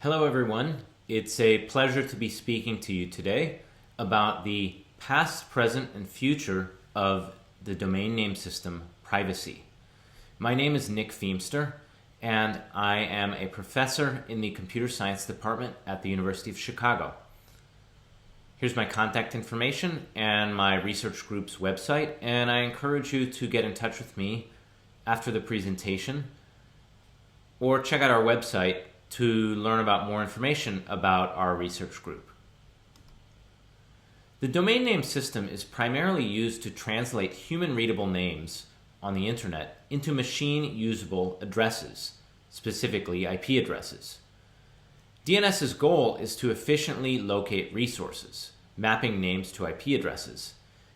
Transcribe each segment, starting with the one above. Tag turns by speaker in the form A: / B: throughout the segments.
A: Hello everyone, it's a pleasure to be speaking to you today about the past, present, and future of the domain name system privacy. My name is Nick Feemster and I am a professor in the computer science department at the University of Chicago. Here's my contact information and my research group's website, and I encourage you to get in touch with me after the presentation or check out our website to learn about more information about our research group. The domain name system is primarily used to translate human-readable names on the internet into machine-usable addresses, specifically IP addresses. DNS's goal is to efficiently locate resources, mapping names to IP addresses.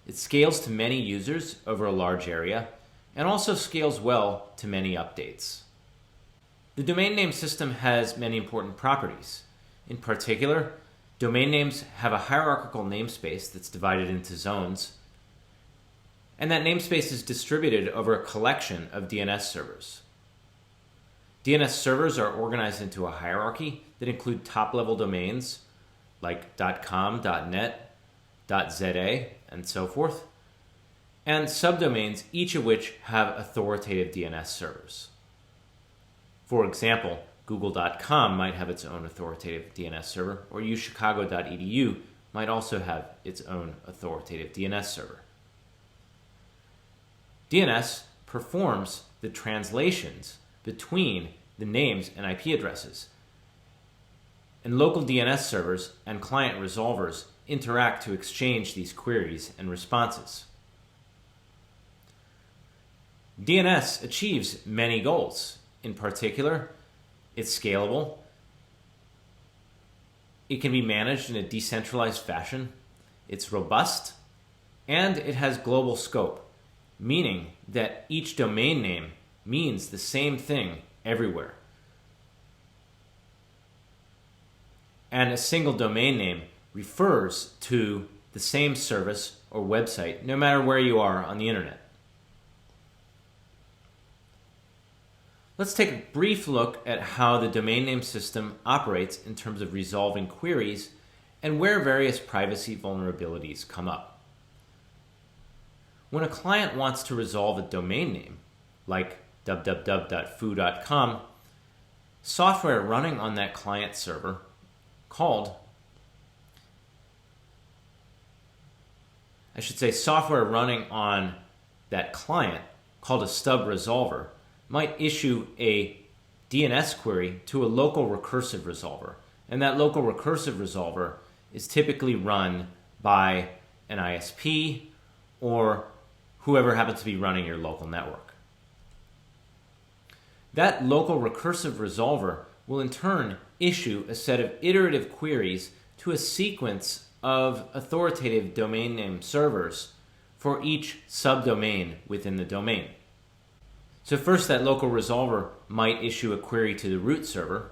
A: It scales to many users over a large area and also scales well to many updates. The domain name system has many important properties. In particular, domain names have a hierarchical namespace that's divided into zones, and that namespace is distributed over a collection of DNS servers. DNS servers are organized into a hierarchy that include top-level domains like .com, .net, .za, and so forth, and subdomains, each of which have authoritative DNS servers. For example, google.com might have its own authoritative DNS server, or uchicago.edu might also have its own authoritative DNS server. DNS performs the translations between the names and IP addresses, and local DNS servers and client resolvers interact to exchange these queries and responses. DNS achieves many goals. In particular, it's scalable, it can be managed in a decentralized fashion, it's robust, and it has global scope, meaning that each domain name means the same thing everywhere. And a single domain name refers to the same service or website no matter where you are on the internet. Let's take a brief look at how the domain name system operates in terms of resolving queries and where various privacy vulnerabilities come up. When a client wants to resolve a domain name, like www.foo.com, software running on that client server software running on that client called a stub resolver might issue a DNS query to a local recursive resolver. And that local recursive resolver is typically run by an ISP or whoever happens to be running your local network. That local recursive resolver will in turn issue a set of iterative queries to a sequence of authoritative domain name servers for each subdomain within the domain. So first, that local resolver might issue a query to the root server,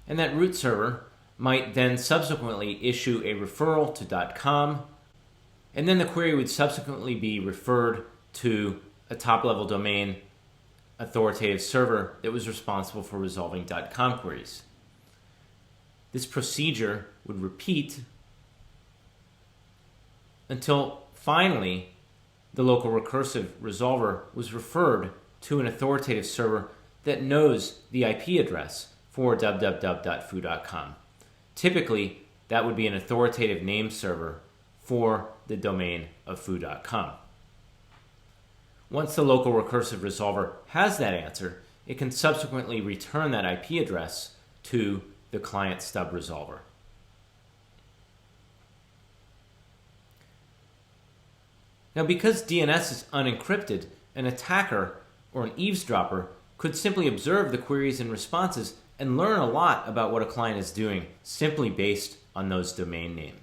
A: and that root server might then subsequently issue a referral to .com, and then the query would subsequently be referred to a top-level domain authoritative server that was responsible for resolving .com queries. This procedure would repeat until finally the local recursive resolver was referred to an authoritative server that knows the IP address for www.foo.com. Typically, that would be an authoritative name server for the domain of foo.com. Once the local recursive resolver has that answer, it can subsequently return that IP address to the client stub resolver. Now, because DNS is unencrypted, an attacker or an eavesdropper could simply observe the queries and responses and learn a lot about what a client is doing simply based on those domain names,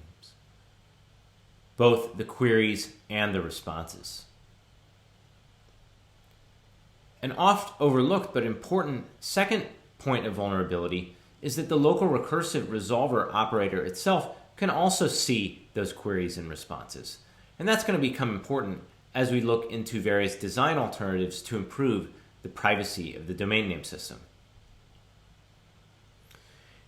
A: both the queries and the responses. An oft overlooked but important second point of vulnerability is that the local recursive resolver operator itself can also see those queries and responses. And that's going to become important as we look into various design alternatives to improve the privacy of the domain name system.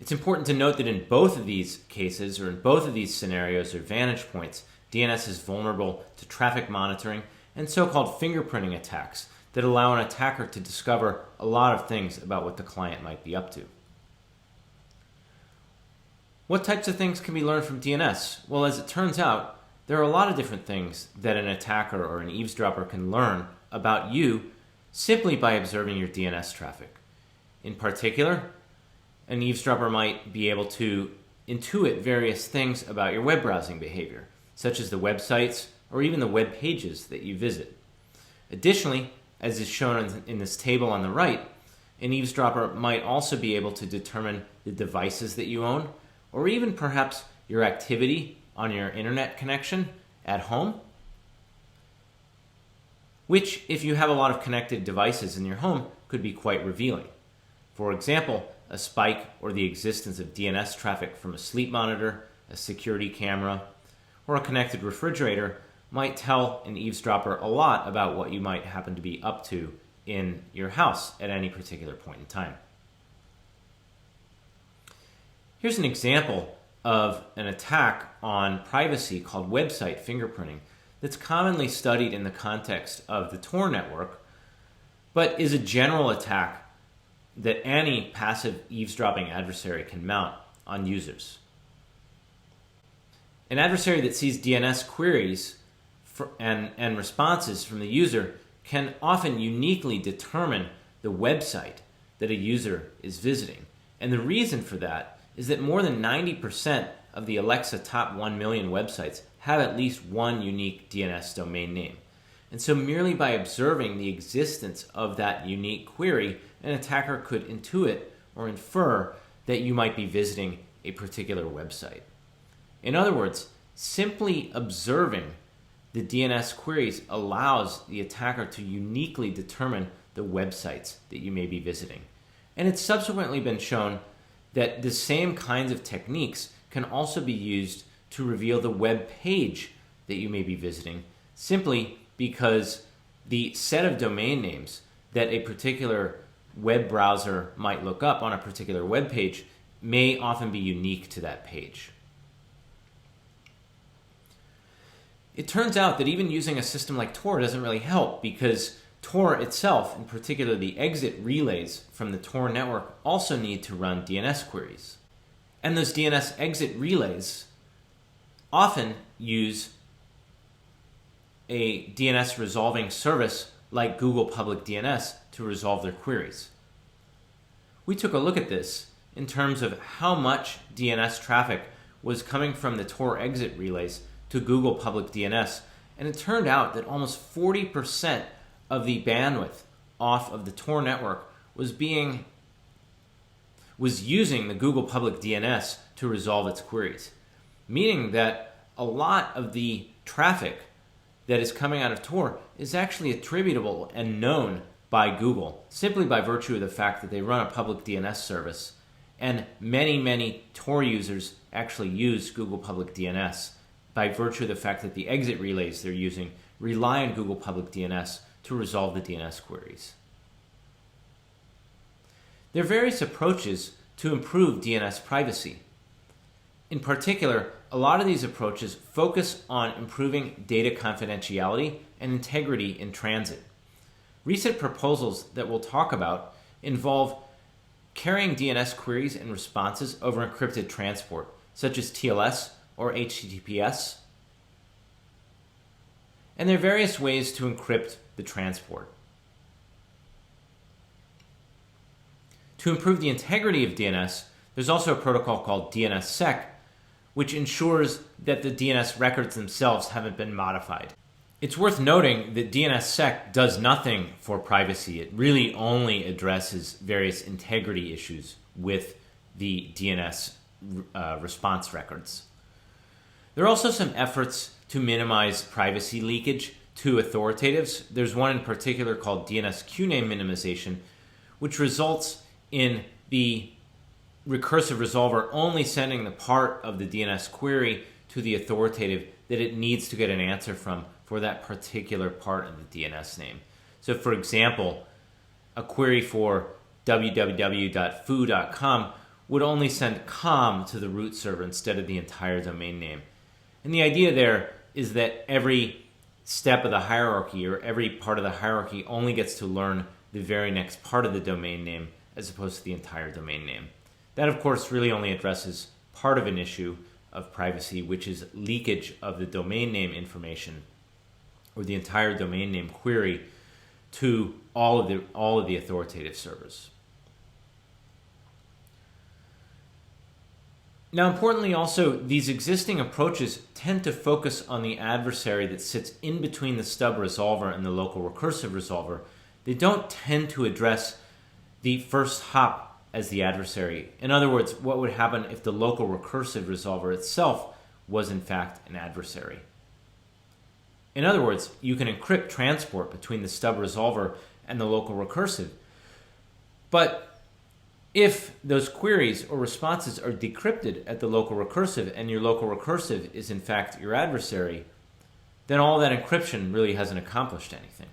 A: It's important to note that in both of these cases, or in both of these scenarios or vantage points, DNS is vulnerable to traffic monitoring and so-called fingerprinting attacks that allow an attacker to discover a lot of things about what the client might be up to. What types of things can be learned from DNS? Well, as it turns out, there are a lot of different things that an attacker or an eavesdropper can learn about you simply by observing your DNS traffic. In particular, an eavesdropper might be able to intuit various things about your web browsing behavior, such as the websites or even the web pages that you visit. Additionally, as is shown in this table on the right, an eavesdropper might also be able to determine the devices that you own, or even perhaps your activity on your internet connection at home, which, if you have a lot of connected devices in your home, could be quite revealing. For example, a spike or the existence of DNS traffic from a sleep monitor, a security camera, or a connected refrigerator might tell an eavesdropper a lot about what you might happen to be up to in your house at any particular point in time. Here's an example of an attack on privacy called website fingerprinting that's commonly studied in the context of the Tor network, but is a general attack that any passive eavesdropping adversary can mount on users. An adversary that sees DNS queries and responses from the user can often uniquely determine the website that a user is visiting. And the reason for that is that more than 90% of the Alexa top 1 million websites have at least one unique DNS domain name. And so merely by observing the existence of that unique query, an attacker could intuit or infer that you might be visiting a particular website. In other words, simply observing the DNS queries allows the attacker to uniquely determine the websites that you may be visiting. And it's subsequently been shown that the same kinds of techniques can also be used to reveal the web page that you may be visiting, simply because the set of domain names that a particular web browser might look up on a particular web page may often be unique to that page. It turns out that even using a system like Tor doesn't really help, because Tor itself, in particular the exit relays from the Tor network, also need to run DNS queries. And those DNS exit relays often use a DNS resolving service like Google Public DNS to resolve their queries. We took a look at this in terms of how much DNS traffic was coming from the Tor exit relays to Google Public DNS, and it turned out that almost 40% of the bandwidth off of the Tor network was using the Google Public DNS to resolve its queries, meaning that a lot of the traffic that is coming out of Tor is actually attributable and known by Google, simply by virtue of the fact that they run a public DNS service, and many Tor users actually use Google Public DNS by virtue of the fact that the exit relays they're using rely on Google Public DNS to resolve the DNS queries. There are various approaches to improve DNS privacy. In particular, a lot of these approaches focus on improving data confidentiality and integrity in transit. Recent proposals that we'll talk about involve carrying DNS queries and responses over encrypted transport, such as TLS or HTTPS. And there are various ways to encrypt the transport. To improve the integrity of DNS, there's also a protocol called DNSSEC, which ensures that the DNS records themselves haven't been modified. It's worth noting that DNSSEC does nothing for privacy. It really only addresses various integrity issues with the DNS response records. There are also some efforts to minimize privacy leakage to authoritative. There's one in particular called DNS QName minimization, which results in the recursive resolver only sending the part of the DNS query to the authoritative that it needs to get an answer from for that particular part of the DNS name. So for example, a query for www.foo.com would only send com to the root server instead of the entire domain name. And the idea there is that every step of the hierarchy or every part of the hierarchy only gets to learn the very next part of the domain name as opposed to the entire domain name. That, of course, really only addresses part of an issue of privacy, which is leakage of the domain name information or the entire domain name query to all of the authoritative servers. Now, importantly also, these existing approaches tend to focus on the adversary that sits in between the stub resolver and the local recursive resolver. They don't tend to address the first hop as the adversary. In other words, what would happen if the local recursive resolver itself was in fact an adversary. In other words, you can encrypt transport between the stub resolver and the local recursive. But if those queries or responses are decrypted at the local recursive and your local recursive is in fact your adversary, then all that encryption really hasn't accomplished anything.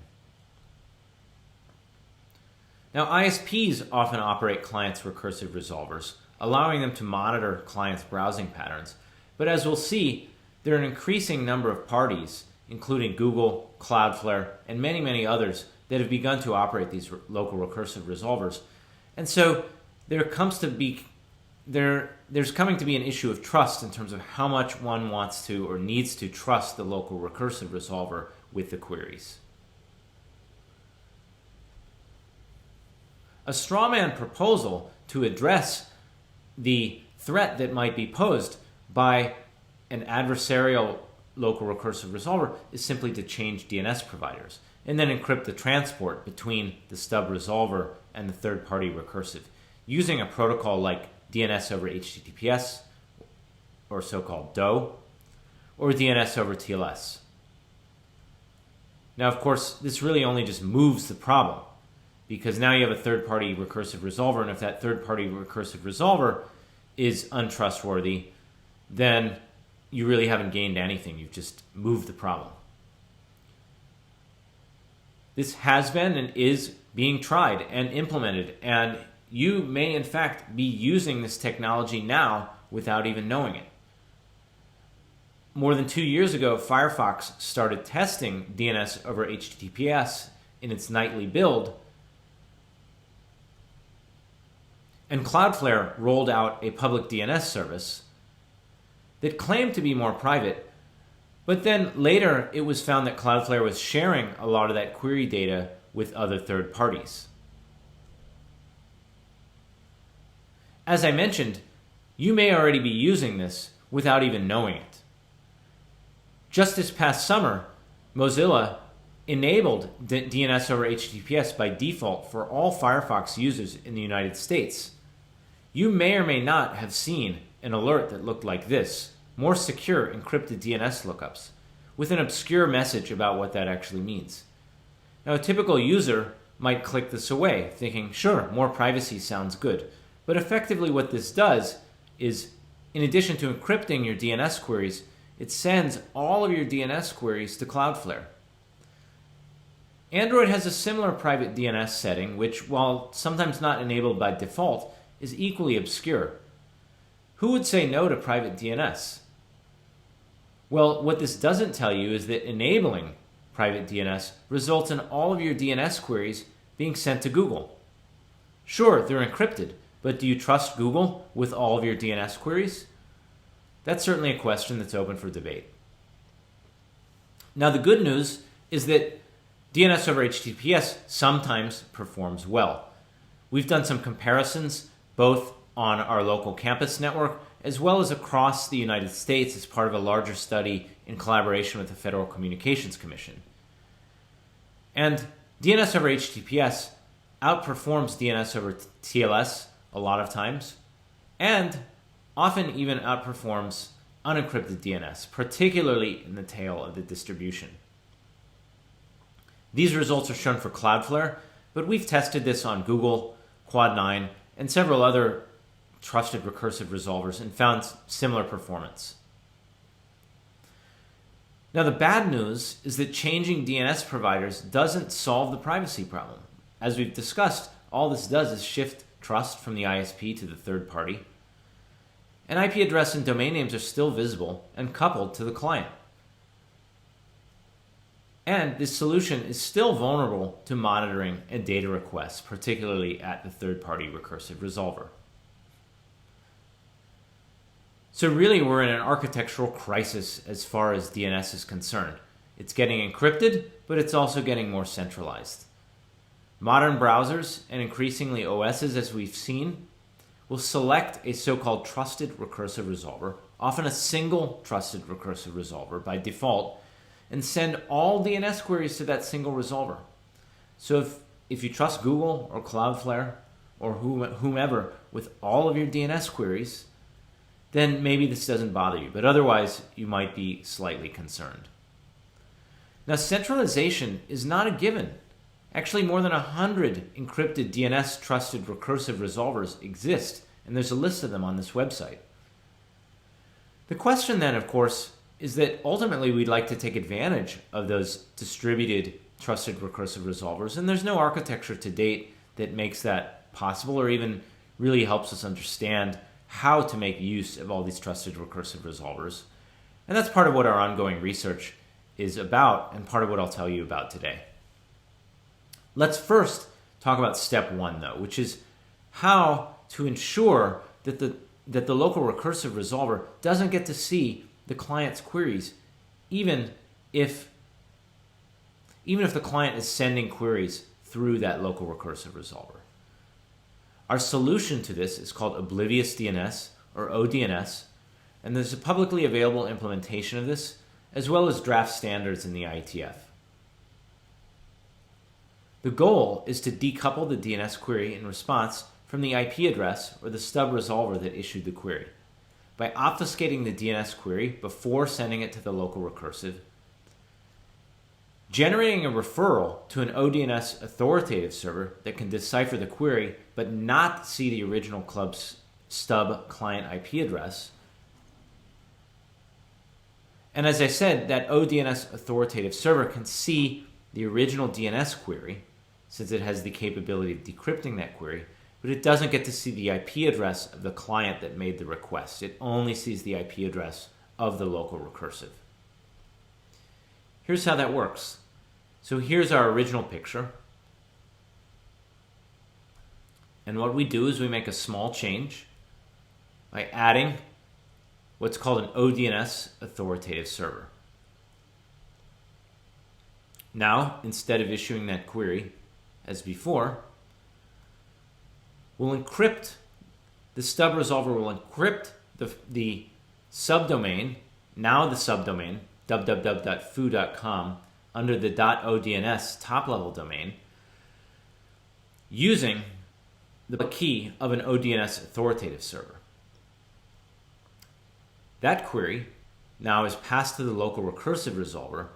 A: Now, ISPs often operate clients' recursive resolvers, allowing them to monitor clients' browsing patterns. But as we'll see, there are an increasing number of parties, including Google, Cloudflare, and many, many others, that have begun to operate these local recursive resolvers. And so there's coming to be an issue of trust in terms of how much one wants to or needs to trust the local recursive resolver with the queries. A strawman proposal to address the threat that might be posed by an adversarial local recursive resolver is simply to change DNS providers and then encrypt the transport between the stub resolver and the third-party recursive using a protocol like DNS over HTTPS, or so-called DOE, or DNS over TLS. Now, of course, this really only just moves the problem, because now you have a third-party recursive resolver, and if that third-party recursive resolver is untrustworthy, then you really haven't gained anything. You've just moved the problem. This has been and is being tried and implemented, and you may in fact be using this technology now without even knowing it. More than 2 years ago, Firefox started testing DNS over HTTPS in its nightly build, and Cloudflare rolled out a public DNS service that claimed to be more private, but then later it was found that Cloudflare was sharing a lot of that query data with other third parties. As I mentioned, you may already be using this without even knowing it. Just this past summer, Mozilla enabled DNS over HTTPS by default for all Firefox users in the United States. You may or may not have seen an alert that looked like this: more secure encrypted DNS lookups, with an obscure message about what that actually means. Now, a typical user might click this away, thinking, sure, more privacy sounds good. But effectively what this does is, in addition to encrypting your DNS queries, it sends all of your DNS queries to Cloudflare. Android has a similar private DNS setting, which, while sometimes not enabled by default, is equally obscure. Who would say no to private DNS? Well, what this doesn't tell you is that enabling private DNS results in all of your DNS queries being sent to Google. Sure, they're encrypted, but do you trust Google with all of your DNS queries? That's certainly a question that's open for debate. Now, the good news is that DNS over HTTPS sometimes performs well. We've done some comparisons both on our local campus network as well as across the United States as part of a larger study in collaboration with the Federal Communications Commission. And DNS over HTTPS outperforms DNS over TLS a lot of times, and often even outperforms unencrypted DNS, particularly in the tail of the distribution. These results are shown for Cloudflare, but we've tested this on Google, Quad9, and several other trusted recursive resolvers and found similar performance. Now, the bad news is that changing DNS providers doesn't solve the privacy problem. As we've discussed, all this does is shift trust from the ISP to the third party. An IP address and domain names are still visible and coupled to the client. And this solution is still vulnerable to monitoring and data requests, particularly at the third-party recursive resolver. So really, we're in an architectural crisis as far as DNS is concerned. It's getting encrypted, but it's also getting more centralized. Modern browsers, and increasingly OSs as we've seen, will select a so-called trusted recursive resolver, often a single trusted recursive resolver by default, and send all DNS queries to that single resolver. So if you trust Google or Cloudflare or whomever with all of your DNS queries, then maybe this doesn't bother you, but otherwise you might be slightly concerned. Now, centralization is not a given. Actually, more than 100 encrypted DNS trusted recursive resolvers exist, and there's a list of them on this website. The question then, of course, is that ultimately we'd like to take advantage of those distributed trusted recursive resolvers, and there's no architecture to date that makes that possible or even really helps us understand how to make use of all these trusted recursive resolvers. And that's part of what our ongoing research is about and part of what I'll tell you about today. Let's first talk about step one, though, which is how to ensure that the local recursive resolver doesn't get to see the client's queries, even if the client is sending queries through that local recursive resolver. Our solution to this is called Oblivious DNS, or ODNS, and there's a publicly available implementation of this, as well as draft standards in the IETF. The goal is to decouple the DNS query in response from the IP address or the stub resolver that issued the query. By obfuscating the DNS query before sending it to the local recursive, generating a referral to an ODNS authoritative server that can decipher the query but not see the original club's stub client IP address. And as I said, that ODNS authoritative server can see the original DNS query since it has the capability of decrypting that query, but it doesn't get to see the IP address of the client that made the request. It only sees the IP address of the local recursive. Here's how that works. So here's our original picture. And what we do is we make a small change by adding what's called an ODNS authoritative server. Now, instead of issuing that query as before, we'll encrypt, the stub resolver will encrypt the subdomain, now the subdomain, www.foo.com, under the .odns top-level domain, using the key of an ODNS authoritative server. That query now is passed to the local recursive resolver,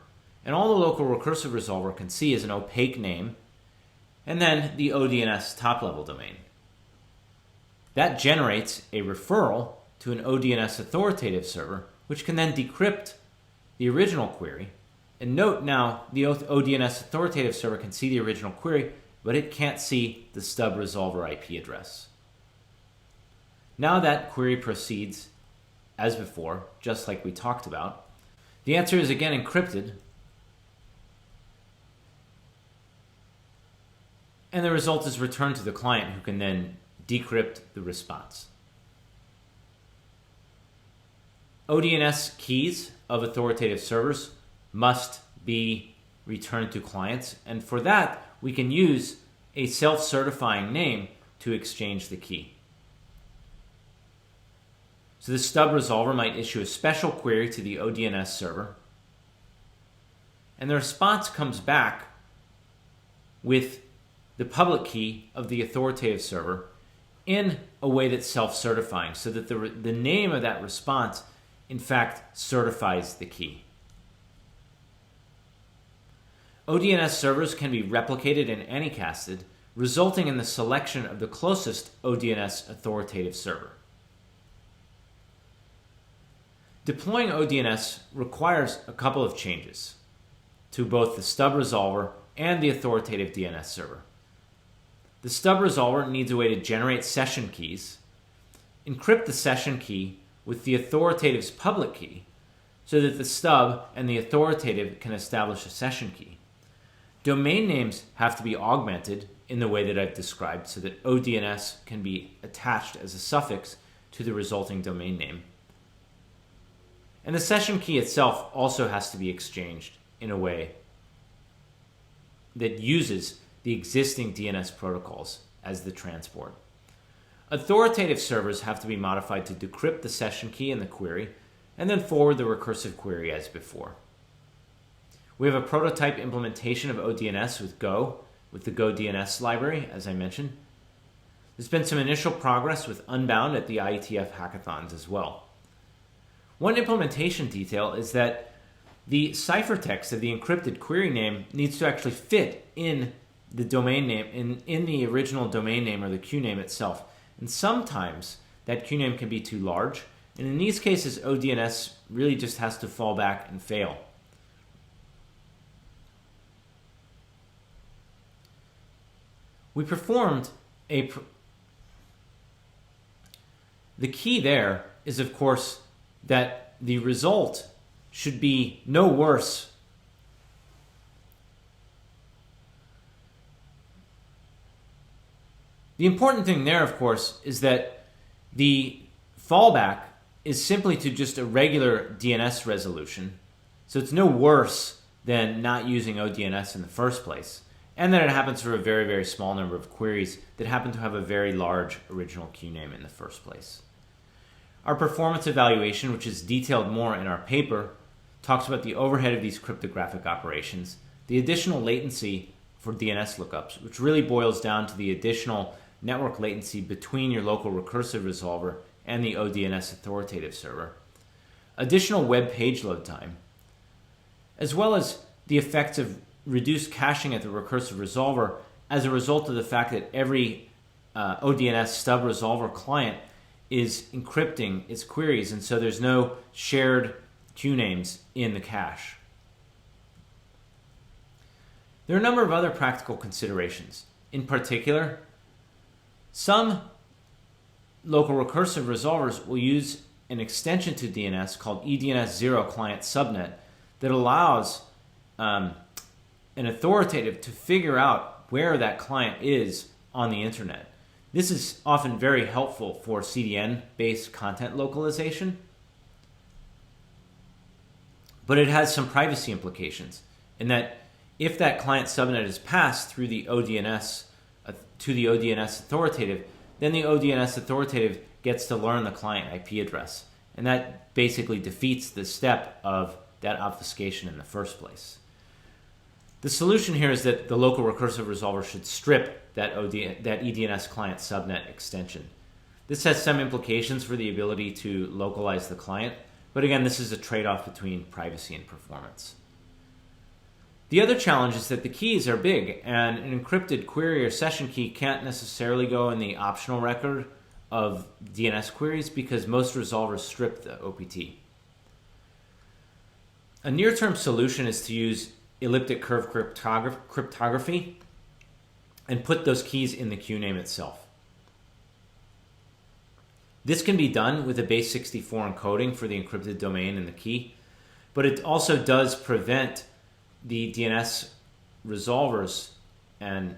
A: and all the local recursive resolver can see is an opaque name, and then the ODNS top-level domain. That generates a referral to an ODNS authoritative server, which can then decrypt the original query. And note now, the ODNS authoritative server can see the original query, but it can't see the stub resolver IP address. Now that query proceeds as before, just like we talked about. The answer is again encrypted, and the result is returned to the client, who can then decrypt the response. ODNS keys of authoritative servers must be returned to clients, and for that we can use a self-certifying name to exchange the key. So the stub resolver might issue a special query to the ODNS server, and the response comes back with the public key of the authoritative server in a way that's self-certifying, so that the name of that response in fact certifies the key. ODNS servers can be replicated and anycasted, resulting in the selection of the closest ODNS authoritative server. Deploying ODNS requires a couple of changes to both the stub resolver and the authoritative DNS server. the stub resolver needs a way to generate session keys, encrypt the session key with the authoritative's public key so that the stub and the authoritative can establish a session key. Domain names have to be augmented in the way that I've described so that ODNS can be attached as a suffix to the resulting domain name. And the session key itself also has to be exchanged in a way that uses the existing DNS protocols as the transport. Authoritative servers have to be modified to decrypt the session key in the query and then forward the recursive query as before. We have a prototype implementation of ODNS with Go, with the Go DNS library, as I mentioned. There's been some initial progress with Unbound at the IETF hackathons as well. One implementation detail is that the ciphertext of the encrypted query name needs to actually fit in the domain name, in the original domain name or the QName itself. And sometimes that QName can be too large. And in these cases, ODNS really just has to fall back and fail. We performed the key there is, of course, that the result should be no worse The important thing there, of course, is that the fallback is simply to just a regular DNS resolution. So it's no worse than not using ODNS in the first place. And that it happens for a very, very small number of queries that happen to have a very large original QName in the first place. Our performance evaluation, which is detailed more in our paper, talks about the overhead of these cryptographic operations, the additional latency for DNS lookups, which really boils down to the additional network latency between your local recursive resolver and the ODNS authoritative server, additional web page load time, as well as the effects of reduced caching at the recursive resolver as a result of the fact that every ODNS stub resolver client is encrypting its queries, and so there's no shared QNames in the cache. There are a number of other practical considerations. In particular, some local recursive resolvers will use an extension to DNS called eDNS0 client subnet that allows an authoritative to figure out where that client is on the internet. This is often very helpful for CDN-based content localization, but it has some privacy implications in that if that client subnet is passed through the ODNS to the ODNS authoritative, then the ODNS authoritative gets to learn the client IP address, and that basically defeats the step of that obfuscation in the first place. The solution here is that the local recursive resolver should strip that eDNS client subnet extension. This has some implications for the ability to localize the client, but again, this is a trade-off between privacy and performance. The other challenge is that the keys are big, and an encrypted query or session key can't necessarily go in the optional record of DNS queries because most resolvers strip the OPT. A near-term solution is to use elliptic curve cryptography and put those keys in the QName itself. This can be done with a base 64 encoding for the encrypted domain and the key, but it also does prevent the DNS resolvers and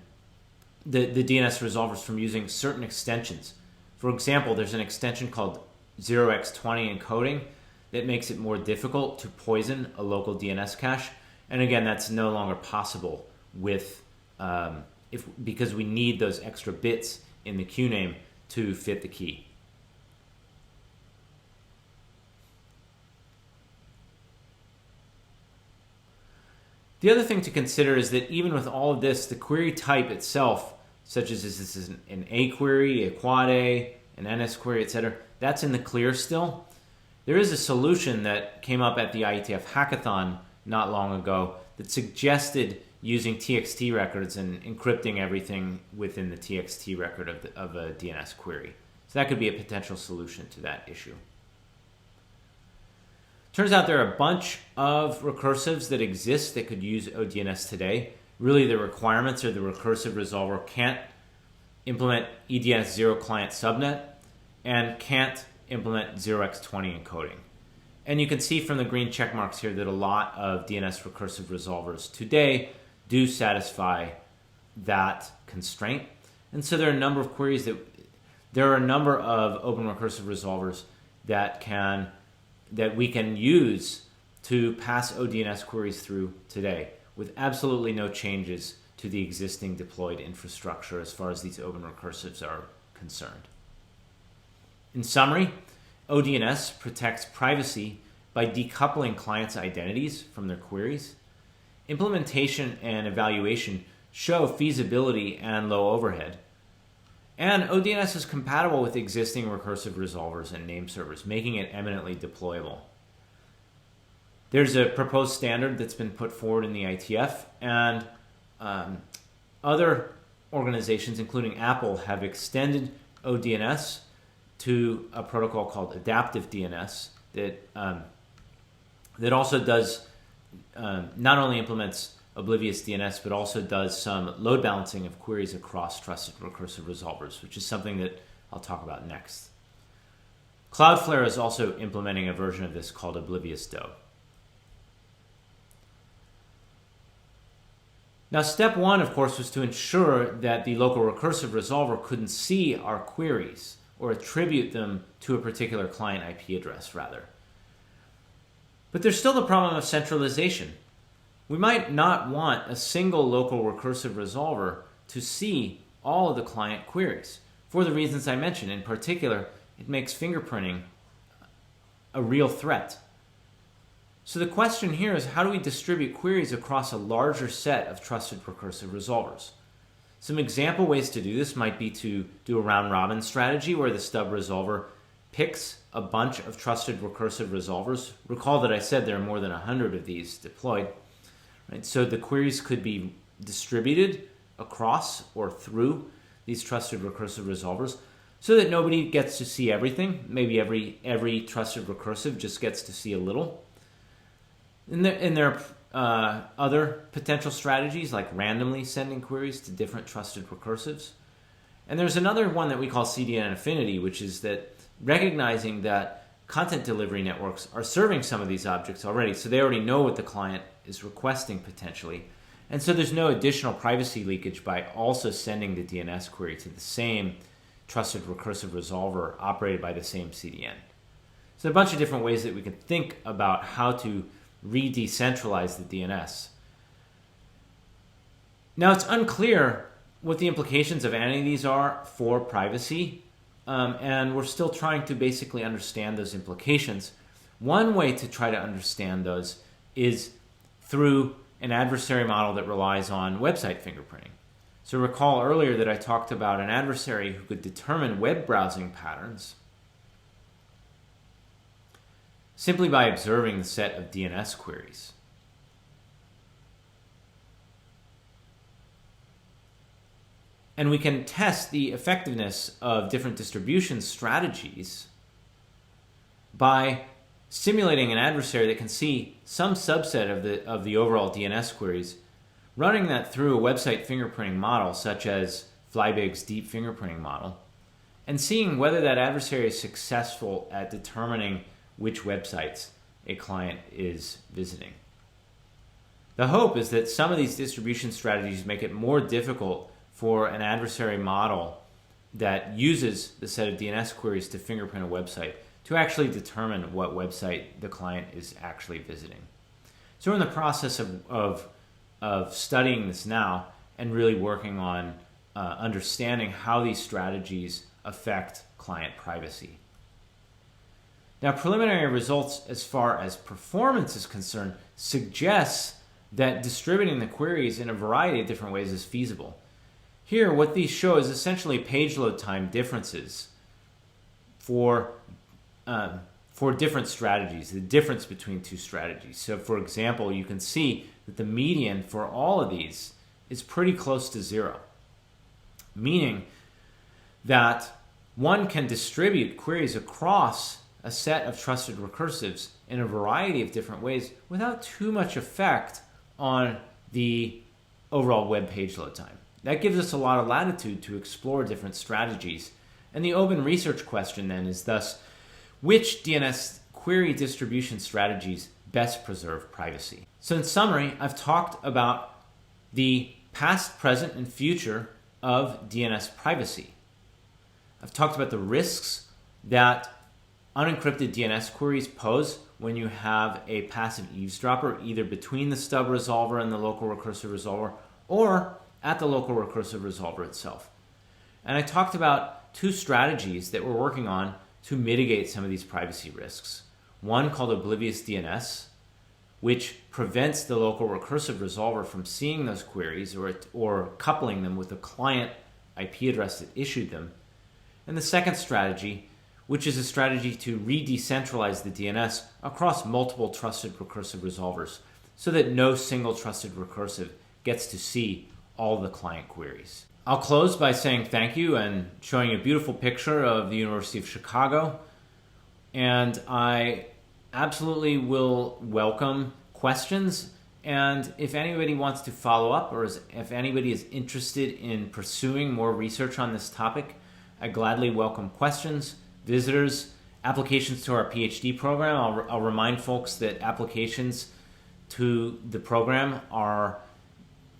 A: the DNS resolvers from using certain extensions. For example, there's an extension called 0x20 encoding that makes it more difficult to poison a local DNS cache. And again, that's no longer possible with because we need those extra bits in the QName to fit the key. The other thing to consider is that even with all of this, the query type itself, such as is this an A query, a quad A, an NS query, etc., that's in the clear still. There is a solution that came up at the IETF hackathon not long ago that suggested using TXT records and encrypting everything within the TXT record of a DNS query. So that could be a potential solution to that issue. Turns out there are a bunch of recursives that exist that could use ODNS today. Really, the requirements of the recursive resolver can't implement EDNS 0 client subnet, and can't implement 0x20 encoding. And you can see from the green check marks here that a lot of DNS recursive resolvers today do satisfy that constraint. And so there are a number of queries there are a number of open recursive resolvers that we can use to pass ODNS queries through today with absolutely no changes to the existing deployed infrastructure as far as these open recursives are concerned. In summary, ODNS protects privacy by decoupling clients' identities from their queries. Implementation and evaluation show feasibility and low overhead. And ODNS is compatible with existing recursive resolvers and name servers, making it eminently deployable. There's a proposed standard that's been put forward in the ITF, and other organizations, including Apple, have extended ODNS to a protocol called adaptive DNS that also does not only implements oblivious DNS, but also does some load balancing of queries across trusted recursive resolvers, which is something that I'll talk about next. Cloudflare is also implementing a version of this called Oblivious DO. Now, step one, of course, was to ensure that the local recursive resolver couldn't see our queries or attribute them to a particular client IP address, rather. But there's still the problem of centralization. We might not want a single local recursive resolver to see all of the client queries for the reasons I mentioned. In particular, it makes fingerprinting a real threat. So the question here is, how do we distribute queries across a larger set of trusted recursive resolvers? Some example ways to do this might be to do a round-robin strategy where the stub resolver picks a bunch of trusted recursive resolvers. Recall that I said there are more than 100 of these deployed. Right? So the queries could be distributed across or through these trusted recursive resolvers so that nobody gets to see everything. Maybe every trusted recursive just gets to see a little. And there are other potential strategies like randomly sending queries to different trusted recursives. And there's another one that we call CDN affinity, which is that recognizing that content delivery networks are serving some of these objects already, so they already know what the client is requesting potentially. And so there's no additional privacy leakage by also sending the DNS query to the same trusted recursive resolver operated by the same CDN. So a bunch of different ways that we can think about how to re-decentralize the DNS. Now, it's unclear what the implications of any of these are for privacy, and we're still trying to basically understand those implications. One way to try to understand those is through an adversary model that relies on website fingerprinting. So recall earlier that I talked about an adversary who could determine web browsing patterns simply by observing the set of DNS queries. And we can test the effectiveness of different distribution strategies by simulating an adversary that can see some subset of the overall DNS queries, running that through a website fingerprinting model such as Flybig's deep fingerprinting model, and seeing whether that adversary is successful at determining which websites a client is visiting. The hope is that some of these distribution strategies make it more difficult for an adversary model that uses the set of DNS queries to fingerprint a website to actually determine what website the client is actually visiting. So we're in the process of studying this now and really working on understanding how these strategies affect client privacy. Now, preliminary results as far as performance is concerned suggests that distributing the queries in a variety of different ways is feasible. Here, what these show is essentially page load time differences for different strategies, the difference between two strategies. So, for example, you can see that the median for all of these is pretty close to 0, meaning that one can distribute queries across a set of trusted recursives in a variety of different ways without too much effect on the overall web page load time. That gives us a lot of latitude to explore different strategies. And the open research question then is thus, which DNS query distribution strategies best preserve privacy? So in summary, I've talked about the past, present, and future of DNS privacy. I've talked about the risks that unencrypted DNS queries pose when you have a passive eavesdropper either between the stub resolver and the local recursive resolver or at the local recursive resolver itself. And I talked about two strategies that we're working on to mitigate some of these privacy risks. One called Oblivious DNS, which prevents the local recursive resolver from seeing those queries or coupling them with the client IP address that issued them. And the second strategy, which is a strategy to re-decentralize the DNS across multiple trusted recursive resolvers so that no single trusted recursive gets to see all the client queries. I'll close by saying thank you and showing a beautiful picture of the University of Chicago. And I absolutely will welcome questions. And if anybody wants to follow up or if anybody is interested in pursuing more research on this topic, I gladly welcome questions, visitors, applications to our PhD program. I'll remind folks that applications to the program are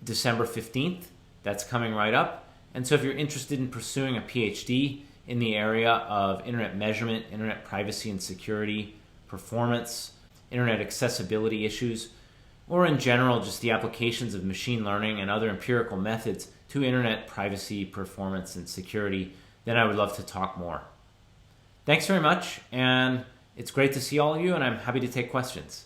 A: December 15th. That's coming right up. And so if you're interested in pursuing a PhD in the area of internet measurement, internet privacy and security, performance, internet accessibility issues, or in general just the applications of machine learning and other empirical methods to internet privacy, performance, and security, then I would love to talk more. Thanks very much, and it's great to see all of you, and I'm happy to take questions.